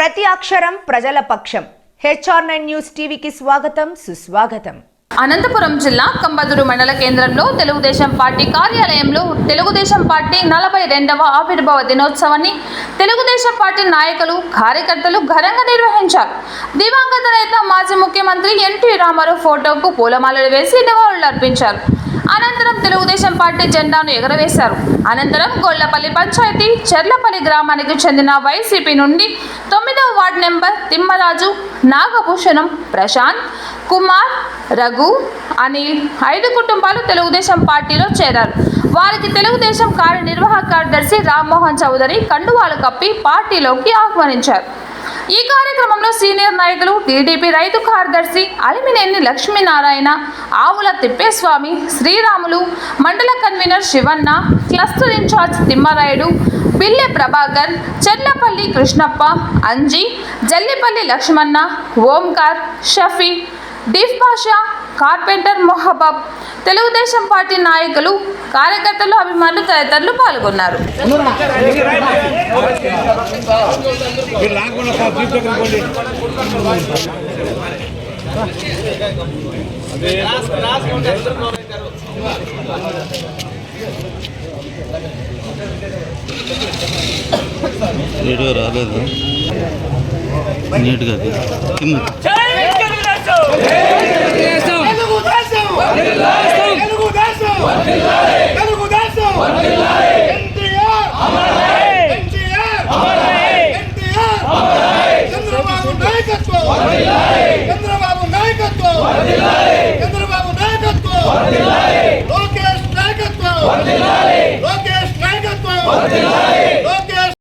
ప్రతి అక్షరం ప్రజల పక్షం. HR9 న్యూస్ టీవీకి స్వాగతం, సుస్వాగతం. అనంతపురం జిల్లా కంబదూరు మండల కేంద్రంలో తెలుగుదేశం పార్టీ కార్యాలయంలో తెలుగుదేశం పార్టీ 42వ ఆవిర్భావ దినోత్సవాన్ని తెలుగుదేశం పార్టీ నాయకులు, కార్యకర్తలు ఘనంగా నిర్వహించారు. దివంగత నేత మాజీ ముఖ్యమంత్రి ఎన్టీ రామారావు ఫోటోకు పూలమాలలు వేసి నివాళులు అర్పించారు. అనంతరం తెలుగుదేశం పార్టీ జెండాను ఎగరవేశారు. అనంతరం గొల్లపల్లి పంచాయతీ చెర్లపల్లి గ్రామానికి చెందిన వైసీపీ నుండి 9వ వార్డు నెంబర్ తిమ్మరాజు, నాగభూషణం, ప్రశాంత్, కుమార్, రఘు, అనిల్ 5 కుటుంబాలు తెలుగుదేశం పార్టీలో చేరారు. వారికి తెలుగుదేశం కార్యనిర్వాహక కార్యదర్శి రామ్మోహన్ చౌదరి కండువాలు కప్పి పార్టీలోకి ఆహ్వానించారు. ఈ కార్యక్రమంలో సీనియర్ నాయకులు టీడీపీ రైతు కార్యదర్శి అలిమినేని లక్ష్మీనారాయణ, ఆవుల తిప్పేస్వామి, శ్రీరాములు, మండల convener Sivanna, cluster in charge Timmarayudu, Bille Prabhakar, Cherlapalli Krishnappa, Anji, Jallipalli Lakshmana, Omkar, Shafi, డిఫ్ బాషా, కార్పెంటర్ మొహబాబ్, తెలుగుదేశం పార్టీ నాయకులు, కార్యకర్తలు, అభిమానులు తదితరులు పాల్గొన్నారు. వీడియో రాలేదు నీట్గా తెలుగుదేశం